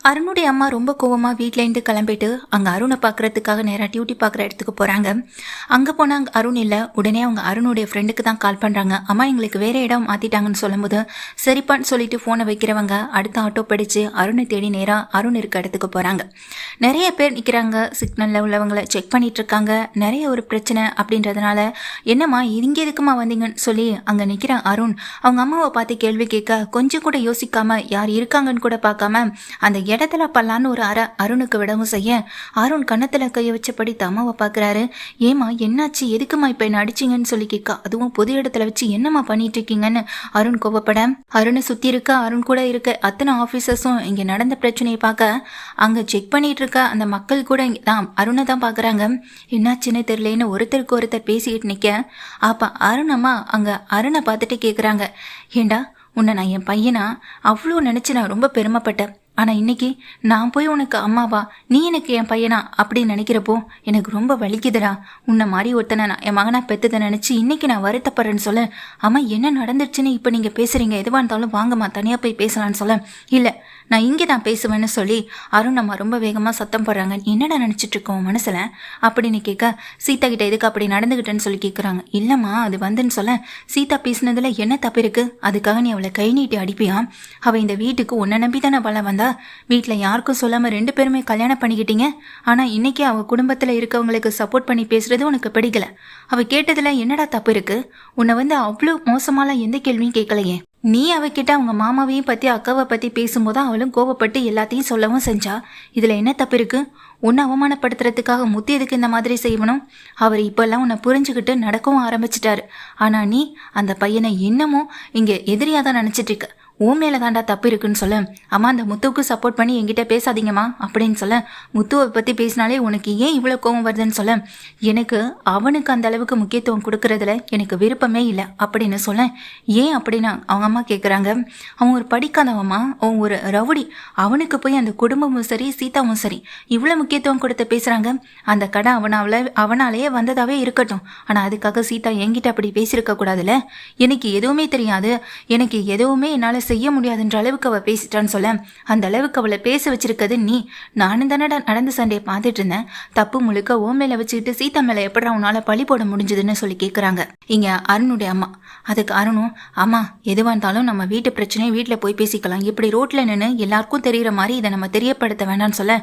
அருணுடைய அம்மா ரொம்ப கோவமாக வீட்டிலேருந்து கிளம்பிட்டு அங்கே அருணை பார்க்குறதுக்காக நேராக டியூட்டி பார்க்குற இடத்துக்கு போகிறாங்க. அங்கே போனால் அங்கே அருண் இல்லை. உடனே அவங்க அருணுடைய ஃப்ரெண்டுக்கு தான் கால் பண்ணுறாங்க. அம்மா எங்களுக்கு வேறு இடம் மாற்றிட்டாங்கன்னு சொல்லும்போது சரிப்பான்னு சொல்லிட்டு ஃபோனை வைக்கிறவங்க அடுத்த ஆட்டோ பிடிச்சு அருணை தேடி நேராக அருண் இருக்க இடத்துக்கு போகிறாங்க. நிறைய பேர் நிற்கிறாங்க. சிக்னலில் உள்ளவங்களை செக் பண்ணிட்டு இருக்காங்க. நிறைய ஒரு பிரச்சனை அப்படின்றதுனால என்னம்மா இங்கே எதுக்குமா வந்தீங்கன்னு சொல்லி அங்கே நிற்கிற அருண் அவங்க அம்மாவை பார்த்து கேள்வி கேட்க கொஞ்சம் கூட யோசிக்காமல் யார் இருக்காங்கன்னு கூட பார்க்காம அந்த இடத்துல பல்லான்னு ஒரு அருணுக்கு விடவும் செய்ய அருண் கன்னத்துல கையை வச்சபடி அம்மாவை பார்க்குறாரு. ஏமா என்னாச்சு, எதுக்குமா இப்போ என்ன அடிச்சிங்கன்னு சொல்லி கேட்க, அதுவும் பொது இடத்துல வச்சு என்னம்மா பண்ணிட்டு இருக்கீங்கன்னு அருண் கோவப்பட அருணை சுற்றி இருக்க அருண் கூட இருக்க அத்தனை ஆஃபீஸர்ஸும் இங்கே நடந்த பிரச்சனையை பார்க்க அங்கே செக் பண்ணிட்டு இருக்க அந்த மக்கள் கூட தான் அருணை தான் பார்க்குறாங்க. என்னாச்சுன்னு தெரியலேன்னு ஒருத்தருக்கு ஒருத்தர் பேசிக்கிட்டு நிற்க அப்போ அருண் அம்மா அங்கே அருணை பார்த்துட்டு கேட்குறாங்க, ஏண்டா உன்னை நான் என் பையனா அவ்வளோ நினச்சி நான் ரொம்ப பெருமைப்பட்டேன். ஆனால் இன்னைக்கு நான் போய் உனக்கு அம்மாவா, நீ எனக்கு என் பையனா அப்படின்னு நினைக்கிறப்போ எனக்கு ரொம்ப வலிக்குதுடா. உன்னை மாதிரி ஒருத்தனை நான் என் மகனா பெற்றதை நினச்சி இன்னைக்கு நான் வருத்தப்படுறேன்னு சொல்ல, அம்மா என்ன நடந்துருச்சுன்னு இப்போ நீங்கள் பேசுகிறீங்க, எதுவாக இருந்தாலும் வாங்கம்மா தனியாக போய் பேசலான்னு சொல்ல, இல்லை நான் இங்கே தான் பேசுவேன்னு சொல்லி அருண் அம்மா ரொம்ப வேகமாக சத்தம் போடுறாங்க. என்னடா நினச்சிட்டு இருக்கோம் மனசில் அப்படின்னு கேட்க, சீதா கிட்ட எதுக்கு அப்படி நடந்துக்கிட்டேன்னு சொல்லி கேட்குறாங்க. இல்லைம்மா அது வந்துன்னு சொல்ல, சீதா பேசினதில் என்ன தப்பு இருக்குது, அதுக்காக நீ அவளை கை நீட்டி அடிப்பியா? அவள் இந்த வீட்டுக்கு உன்னை நம்பி தானே வள வந்தா, வீட்டில் யாருக்கும் சொல்லாமல் 2 பேருமே கல்யாணம் பண்ணிக்கிட்டீங்க. ஆனால் இன்னைக்கு அவள் குடும்பத்தில் இருக்கவங்களுக்கு சப்போர்ட் பண்ணி பேசுறது உனக்கு பிடிக்கல. அவள் கேட்டதில் என்னடா தப்பு இருக்குது? உன்னை வந்து அவ்வளோ மோசமாலாம் எந்த கேள்வியும் கேட்கலையே. நீ அவகிட்ட அவங்க மாமாவையும் பற்றி அக்காவை பற்றி பேசும்போது அவளும் கோவப்பட்டு எல்லாத்தையும் சொல்லவும் செஞ்சா. இதில் என்ன தப்பு இருக்குது? உன்னை அவமானப்படுத்துறதுக்காக முத்தி எதுக்கு இந்த மாதிரி செய்யணும்? அவர் இப்போல்லாம் உன்னை புரிஞ்சுக்கிட்டு நடக்கவும் ஆரம்பிச்சிட்டாரு. ஆனால் நீ அந்த பையனை இன்னமும் இங்கே எதிரியாக தான் நினச்சிட்டு இருக்க. உன் மேலே தாண்டா தப்பு இருக்குன்னு சொல்ல, அம்மா அந்த முத்துவுக்கு சப்போர்ட் பண்ணி என்கிட்ட பேசாதீங்கம்மா அப்படின்னு சொல்ல, முத்துவை பற்றி பேசினாலே உனக்கு ஏன் இவ்வளோ கோவம் வருதுன்னு சொல்ல, எனக்கு அவனுக்கு அந்த அளவுக்கு முக்கியத்துவம் கொடுக்கறதுல எனக்கு விருப்பமே இல்லை அப்படின்னு சொல்ல, ஏன் அப்படின்னா அவங்க அம்மா கேட்குறாங்க. அவன் ஒரு படிக்காதவம்மா, அவன் ஒரு ரவுடி. அவனுக்கு போய் அந்த குடும்பமும் சரி சீதாவும் சரி இவ்வளோ முக்கியத்துவம் கொடுத்து பேசுகிறாங்க. அந்த கடை அவனாலேயே வந்ததாகவே இருக்கட்டும். ஆனால் அதுக்காக சீதா என்கிட்ட அப்படி பேசியிருக்க கூடாதுல்ல. எனக்கு எதுவுமே தெரியாது, எனக்கு எதுவுமே என்னால் செய்ய முடியாதுன்ற அளவுக்கு அவள் பேசிட்டான்னு சொல்ல, அந்த அளவுக்கு அவளை பேச வச்சிருக்கிறது நீ. நானும் தானே நடந்த சண்டையை பார்த்துட்டு இருந்தேன். தப்பு முழுக்க ஓ மேலே வச்சுக்கிட்டு சீதா மேலே எப்படி உன்னால பழி போட முடிஞ்சதுன்னு சொல்லி கேட்குறாங்க இங்கே அருணுடைய அம்மா. அதுக்கு அருணும், அம்மா எதுவாக இருந்தாலும் நம்ம வீட்டு பிரச்சனையை வீட்டில் போய் பேசிக்கலாம், இப்படி ரோட்டில் நின்று எல்லாருக்கும் தெரிகிற மாதிரி இதை நம்ம தெரியப்படுத்த வேண்டாம்னு சொல்ல,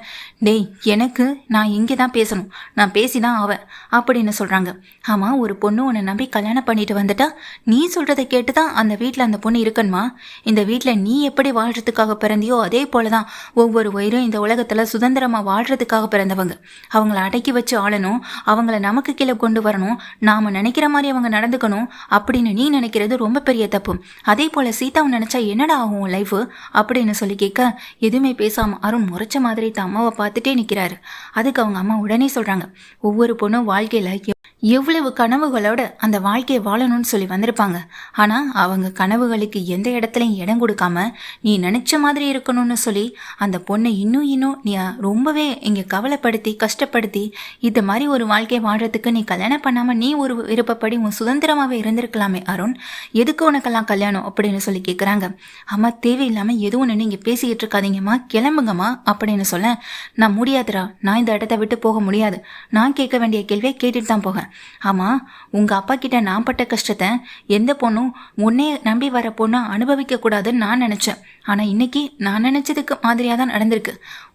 டேய் எனக்கு நான் இங்கே தான் பேசணும், நான் பேசி தான் ஆவேன் அப்படின்னு சொல்கிறாங்க. ஆமாம், ஒரு பொண்ணு உன்னை நம்பி கல்யாணம் பண்ணிட்டு வந்துட்டா நீ சொல்கிறத கேட்டு தான் அந்த வீட்டில் அந்த பொண்ணு இருக்கணுமா? இந்த வீட்டில் நீ எப்படி வாழ்கிறதுக்காக பிறந்தியோ அதே போல தான் ஒவ்வொரு உயிரும் இந்த உலகத்தில் சுதந்திரமாக வாழ்கிறதுக்காக பிறந்தவங்க. அவங்கள அடக்கி வச்சு ஆளணும், அவங்கள நமக்கு கீழே கொண்டு வரணும், நாம் நினைக்கிற மாதிரி அவங்க நடந்துக்கணும் அப்படின்னு நீ நினைக்கிறது ரொம்ப பெரிய தப்பு. அதே போல் சீதாவை நினச்சா என்னடா ஆகும் லைஃபு அப்படின்னு சொல்லி கேட்க, எதுவுமே பேசாமல் அருண் முறைச்ச மாதிரி தான் அம்மாவை பார்த்துட்டே நிற்கிறாரு. அதுக்கு அவங்க அம்மா உடனே சொல்கிறாங்க, ஒவ்வொரு பொண்ணும் வாழ்க்கையில் எவ்வளவு கனவுகளோட அந்த வாழ்க்கையை வாழணும்னு சொல்லி வந்திருப்பாங்க. ஆனால் அவங்க கனவுகளுக்கு எந்த இடத்துலையும் இடம் கொடுக்காம நீ நினச்ச மாதிரி இருக்கணும்னு சொல்லி அந்த பொண்ணை இன்னும் நீ ரொம்பவே இங்கே கவலைப்படுத்தி கஷ்டப்படுத்தி இந்த மாதிரி ஒரு வாழ்க்கையை வாழ்கிறதுக்கு நீ கல்யாணம் பண்ணாமல் நீ ஒரு விருப்பப்படி உன் சுதந்திரமாகவே இருந்திருக்கலாமே அருண், எதுக்கு உனக்கெல்லாம் கல்யாணம் அப்படின்னு சொல்லி கேட்குறாங்க. அம்மா தேவையில்லாமல் எதுவும் நின்று இங்கே பேசிக்கிட்டு இருக்காதீங்கம்மா, கிளம்புங்கம்மா அப்படின்னு சொல்ல, நான் முடியாதுடா, நான் இந்த இடத்த விட்டு போக முடியாது, நான் கேட்க வேண்டிய கேள்வியை கேட்டுட்டு தான் போவேன். ஆமாம், உங்கள் அப்பா கிட்ட நான் பட்ட கஷ்டத்தை எந்த பொண்ணும் உன்னே நம்பி வர பொண்ணை அனுபவிக்க கூடாதுன்னு நான் நினச்சேன். ஆனால் இன்னைக்கு நான் நினச்சதுக்கு மாதிரியாக தான் நடந்திருக்கு.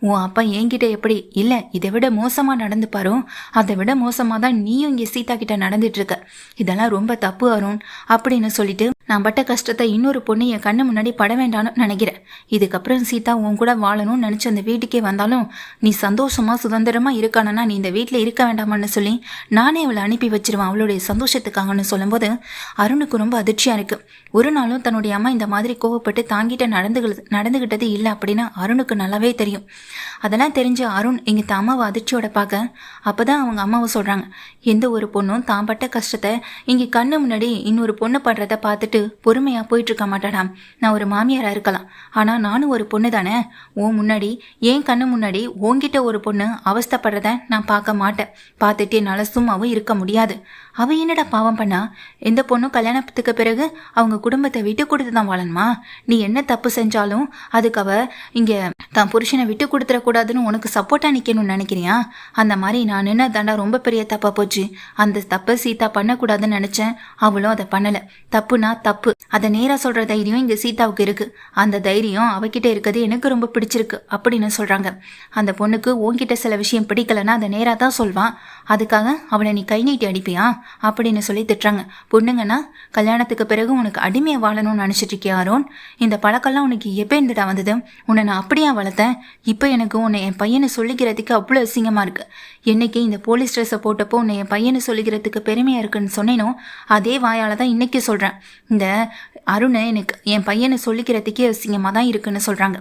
உன் அப்பா என்கிட்ட எப்படி இல்லை இதை விட மோசமாக நடந்துப்பாரோ அதை விட மோசமாக தான் நீயும் இங்கே சீதா கிட்ட நடந்துட்டுருக்க. இதெல்லாம் ரொம்ப தப்பு அருண் அப்படின்னு சொல்லிட்டு, நான் பட்ட கஷ்டத்தை இன்னொரு பொண்ணு என் கண்ணு முன்னாடி பட வேண்டாம்னு நினைக்கிறேன். இதுக்கப்புறம் சீதா உன் கூட வாழணும்னு நினச்சி அந்த வீட்டுக்கே வந்தாலும் நீ சந்தோஷமாக சுதந்திரமாக இருக்கானா நீ இந்த வீட்டில் இருக்க வேண்டாமான்னு சொல்லி நானே அவளை அனுப்பி வச்சிருவேன் அவளுடைய சந்தோஷத்துக்காகன்னு சொல்லும்போது அருணுக்கு ரொம்ப அதிர்ச்சியாக இருக்குது. ஒரு நாளும் தன்னுடைய அம்மா இந்த மாதிரி கோவப்பட்டு தாங்கிட்ட நடந்துகிட்டது இல்லை அப்படின்னு அருணுக்கு நல்லாவே தெரியும். அதெல்லாம் தெரிஞ்ச அருண் இங்கே தான் அம்மாவை அதிர்ச்சியோட பார்க்க அப்போ தான் அவங்க அம்மாவை சொல்கிறாங்க, எந்த ஒரு பொண்ணும் தான் பட்ட கஷ்டத்தை இங்கே கண்ணு முன்னாடி இன்னொரு பொண்ணு படுறத பார்த்துட்டு பார்த்துட்டு பொறுமையாக போயிட்டு இருக்க மாட்டாடாம். நான் ஒரு மாமியாராக இருக்கலாம், ஆனால் நானும் ஒரு பொண்ணு தானே. உன் முன்னாடி என் கண்ணு முன்னாடி உன்கிட்ட ஒரு பொண்ணு அவஸ்தைப்படுறத நான் பார்க்க மாட்டேன். பார்த்துட்டு என்னால் சும்மாவும் இருக்க முடியாது. அவள் என்னடா பாவம் பண்ணா? எந்த பொண்ணும் கல்யாணத்துக்கு பிறகு அவங்க குடும்பத்தை விட்டு கொடுத்து தான் வாழணுமா? நீ என்ன தப்பு செஞ்சாலும் அதுக்கு அவ இங்கே தான் புருஷனை விட்டு கொடுத்துடக்கூடாதுன்னு உனக்கு சப்போர்ட்டாக நிற்கணும்னு நினைக்கிறியா? அந்த மாதிரி நான் என்ன தாண்டா ரொம்ப பெரிய தப்பாக போச்சு. அந்த தப்பை சீதா பண்ணக்கூடாதுன்னு நினச்சேன், அவளும் அதை பண்ணலை. தப்புனா தப்பு, அதை நேராக சொல்கிற தைரியம் இங்கே சீதாவுக்கு இருக்குது. அந்த தைரியம் அவகிட்ட இருக்கிறது எனக்கு ரொம்ப பிடிச்சிருக்கு அப்படின்னு சொல்கிறாங்க. அந்த பொண்ணுக்கு உன்கிட்ட சில விஷயம் பிடிக்கலைன்னா அதை நேராக தான் சொல்வான். அதுக்காக அவளை நீ கை நீட்டி அடிப்பியா அப்படின்னு சொல்லி திட்டுறாங்க. பொண்ணுங்கன்னா கல்யாணத்துக்கு பிறகு உனக்கு அடிமையை வாழணும்னு நினச்சிட்டு இருக்கியா அருண்? இந்த பழக்கம்லாம் உனக்கு எப்போ இருந்துட்டா வந்தது? உன்னை நான் அப்படியா வளர்த்தேன்? இப்போ எனக்கு உன்னை என் பையனை சொல்லிக்கிறதுக்கு அவ்வளோ அசிங்கமாக இருக்குது. என்னைக்கு இந்த போலீஸ் ட்ரெஸ்ஸை போட்டப்போ உன்னை என் பையனை சொல்லிக்கிறதுக்கு பெருமையாக இருக்குன்னு சொன்னேனோ அதே வாயால் தான் இன்றைக்கி சொல்கிறேன். இந்த அருணை எனக்கு என் பையனை சொல்லிக்கிறதுக்கே அசிங்கமாக தான் இருக்குன்னு சொல்கிறாங்க.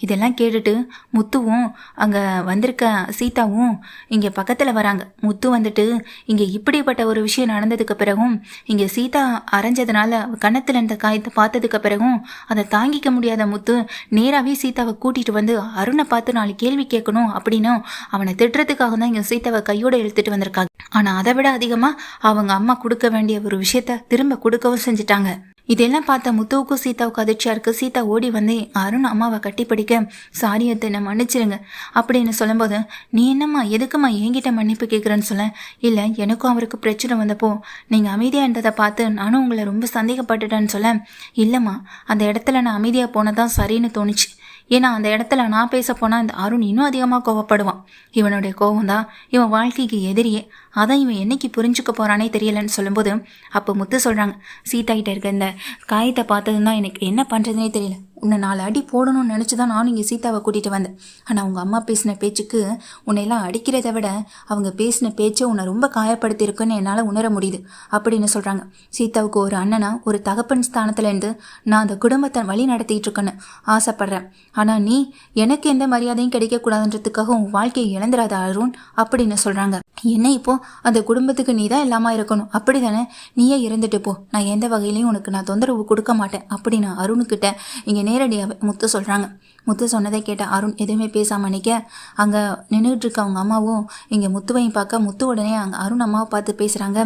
இதெல்லாம் கேட்டுட்டு முத்துவும் அங்கே வந்திருக்க சீதாவும் இங்கே பக்கத்தில் வராங்க. முத்து வந்துட்டு இங்கே இப்படிப்பட்ட ஒரு விஷயம் நடந்ததுக்கு பிறகும் இங்கே சீதா அரைஞ்சதுனால கன்னத்தில் இருந்த காயத்தை பார்த்ததுக்கு பிறகும் அதை தாங்கிக்க முடியாத முத்து நேராகவே சீதாவை கூட்டிகிட்டு வந்து அருணை பார்த்து 4 கேள்வி கேட்கணும் அப்படின்னு அவனை திட்டுறதுக்காக தான் இங்கே சீதாவை கையோடு இழுத்துட்டு வந்திருக்காங்க. ஆனால் அதை விட அதிகமாக அவங்க அம்மா கொடுக்க வேண்டிய ஒரு விஷயத்த திரும்ப கொடுக்கவும் செஞ்சுட்டாங்க. இதெல்லாம் பார்த்த முத்துவுக்கும் சீதாவுக்கும் அதிர்ச்சியாக இருக்குது. சீதா ஓடி வந்து அருண் அம்மாவை கட்டி பிடிக்க, சாரி அத்தை, என்னை மன்னிச்சிருங்க அப்படின்னு சொல்லும்போது, நீ என்னம்மா எதுக்குமா என்கிட்ட மன்னிப்பு கேட்குறேன்னு சொல்ல, இல்லை எனக்கும் அவருக்கு பிரச்சனை வந்தப்போ நீங்கள் அமைதியாக இருந்ததை பார்த்து நானும் உங்களை ரொம்ப சந்தேகப்பட்டுட்டேன்னு சொல்ல, இல்லைம்மா அந்த இடத்துல நான் அமைதியாக போனதான் சரின்னு தோணுச்சு. ஏன்னா அந்த இடத்துல நான் பேச போனால் இந்த அருண் இன்னும் அதிகமாக கோவப்படுவான். இவனுடைய கோவம் தான் இவன் வாழ்க்கைக்கு எதிரியே. அதான் இவன் என்னைக்கு புரிஞ்சுக்க போகிறானே தெரியலன்னு சொல்லும்போது அப்போ முத்து சொல்கிறாங்க, சீதா கிட்ட இருக்க இந்த காயத்தை பார்த்ததுன்னா எனக்கு என்ன பண்ணுறதுனே தெரியல. உன்னை 4 அடி போடணும்னு நினச்சி தான் நானும் இங்கே சீதாவை கூட்டிகிட்டு வந்தேன். ஆனால் அவங்க அம்மா பேசின பேச்சுக்கு உன்னையெல்லாம் அடிக்கிறத விட அவங்க பேசின பேச்சை உன்னை ரொம்ப காயப்படுத்தியிருக்குன்னு என்னால் உணர முடியுது அப்படின்னு சொல்கிறாங்க. சீதாவுக்கு ஒரு அண்ணனா ஒரு தகப்பன் ஸ்தானத்துலேருந்து நான் அந்த குடும்பத்தை வழி நடத்திட்டு இருக்கேன்னு ஆசைப்பட்றேன். ஆனால் நீ எனக்கு எந்த மரியாதையும் கிடைக்கக்கூடாதுன்றதுக்காக உன் வாழ்க்கையை இழந்துடாத அருண் அப்படின்னு சொல்கிறாங்க. என்ன இப்போ அந்த குடும்பத்துக்கு நீ தான் இல்லாமல் இருக்கணும், அப்படி தானே? நீயே இருந்துட்டு போ, நான் எந்த வகையிலையும் உனக்கு நான் தொந்தரவு கொடுக்க மாட்டேன் அப்படின்னு அருணுக்கிட்ட இங்கே நேரடியாக முத்து சொல்கிறாங்க. முத்து சொன்னதை கேட்ட அருண் எதுவுமே பேசாமல் நிற்க, அங்கே நின்றுட்டு இருக்க அவங்க அம்மாவும் இங்கே முத்துவையும் பார்க்க, முத்து உடனே அங்கே அருண் அம்மாவை பார்த்து பேசுகிறாங்க.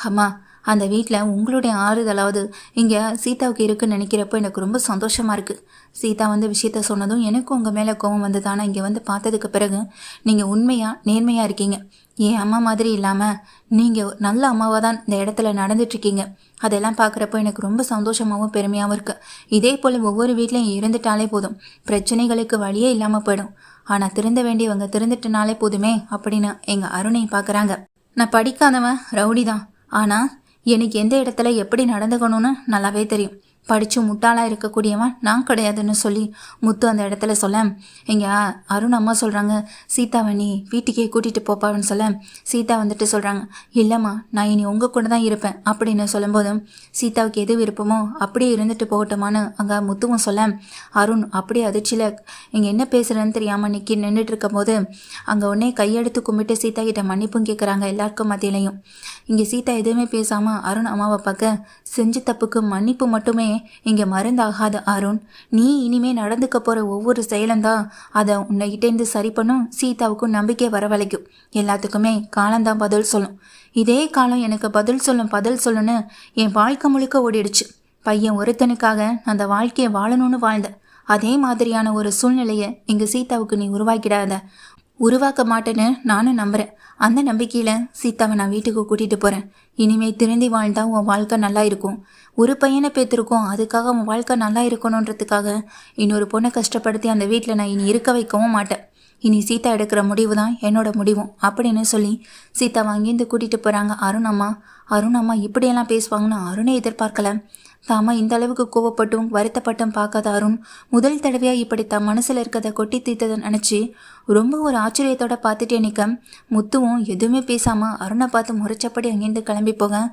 அம்மா, அந்த வீட்டில் உங்களுடைய ஆறுதலாவது இங்கே சீதாவுக்கு இருக்குன்னு நினைக்கிறப்போ எனக்கு ரொம்ப சந்தோஷமாக இருக்குது. சீதா வந்து விஷயத்த சொன்னதும் எனக்கும் உங்கள் மேலே கோவம் வந்தது. ஆனால் இங்கே வந்து பார்த்ததுக்கு பிறகு நீங்கள் உண்மையாக நேர்மையாக இருக்கீங்க. என் அம்மா மாதிரி இல்லாமல் நீங்கள் நல்ல அம்மாவாக தான் இந்த இடத்துல நடந்துட்டுருக்கீங்க. அதெல்லாம் பார்க்குறப்போ எனக்கு ரொம்ப சந்தோஷமாகவும் பெருமையாகவும் இருக்குது. இதே போல் ஒவ்வொரு வீட்லையும் இருந்துட்டாலே போதும், பிரச்சனைகளுக்கு வழியே இல்லாமல் போயிடும். ஆனால் திருந்த வேண்டியவங்க திருந்துட்டுனாலே போதுமே அப்படின்னு எங்கள் அருணை பார்க்குறாங்க. நான் படிக்காதவன், ரவுடி தான். ஆனால் எனக்கு எந்த இடத்துல எப்படி நடந்துக்கணும்னு நல்லாவே தெரியும். படித்து முட்டாளாக இருக்கக்கூடியவன் நான் கிடையாதுன்னு சொல்லி முத்து அந்த இடத்துல சொல்ல, இங்கே அருண் அம்மா சொல்கிறாங்க, சீதாவை நீ வீட்டுக்கே கூட்டிகிட்டு போப்பான்னு சொல்ல, சீதா வந்துட்டு சொல்கிறாங்க, இல்லைம்மா நான் இனி உங்கள் கூட தான் இருப்பேன் அப்படின்னு சொல்லும்போதும் சீதாவுக்கு எது விருப்பமோ அப்படியே இருந்துட்டு போகட்டுமான்னு அங்கே முத்துவும் சொல்ல, அருண் அப்படியே அதிர்ச்சியில் இங்கே என்ன பேசுகிறேன்னு தெரியாமல் நின்றுட்டு இருக்கும் போது அங்கே உடனே கையெடுத்து கும்பிட்டு சீதா கிட்ட மன்னிப்பும் கேட்குறாங்க எல்லாருக்கும் மத்தியிலையும். இங்கே சீதா எதுவுமே பேசாமல் அருண் அம்மாவை பார்க்க, செஞ்ச தப்புக்கு மன்னிப்பு மட்டுமே இங்கே மருந்தாகாத அருண், நீ இனிமே நடந்துக்க போகிற ஒவ்வொரு செயலும் தான் அதை உன்னைகிட்டேருந்து சரி பண்ணும். சீதாவுக்கும் நம்பிக்கை வரவழைக்கும். எல்லாத்துக்குமே காலம்தான் பதில் சொல்லும். இதே காலம் எனக்கு பதில் சொல்லுன்னு என் வாழ்க்கை முழுக்க ஓடிடுச்சு. பையன் ஒருத்தனுக்காக அந்த வாழ்க்கையை வாழணும்னு வாழ்ந்தேன். அதே மாதிரியான ஒரு சூழ்நிலையை இங்கே சீதாவுக்கு நீ உருவாக்க மாட்டேன்னு நானும் நம்புகிறேன். அந்த நம்பிக்கையில் சீதாவை நான் வீட்டுக்கு கூட்டிகிட்டு போகிறேன். இனிமேல் திருந்தி வாழ்ந்தா உன் வாழ்க்கை நல்லா இருக்கும். ஒரு பையனை பேத்திருக்கோம், அதுக்காக உன் வாழ்க்கை நல்லா இருக்கணுன்றதுக்காக இன்னொரு பொண்ணை கஷ்டப்படுத்தி அந்த வீட்டில் நான் இனி இருக்க வைக்கவும் மாட்டேன். இனி சீதா எடுக்கிற முடிவு தான் என்னோட முடிவும் அப்படின்னு சொல்லி சீதா அங்கேருந்து கூட்டிகிட்டு போகிறாங்க அருண் அம்மா இப்படியெல்லாம் பேசுவாங்கன்னு அருணை எதிர்பார்க்கல. தாமா இந்த அளவுக்கு கோவப்பட்டும் வருத்தப்பட்டும் பார்க்காத அருண் முதல் தடவையாக இப்படி தன் மனசில் இருக்கிறத கொட்டி தீர்த்ததை நினச்சி ரொம்ப ஒரு ஆச்சரியத்தோட பார்த்துட்டே நிற்க, முத்துவும் எதுவுமே பேசாமல் அருணை பார்த்து முறைச்சப்படி அங்கேருந்து கிளம்பி போக,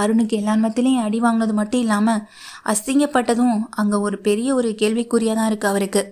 அருணுக்கு எல்லா மத்திலையும் அடி வாங்கினது மட்டும் இல்லாமல் அசிங்கப்பட்டதும் அங்கே ஒரு பெரிய ஒரு கேள்விக்குறியாக தான் இருக்குது அவருக்கு.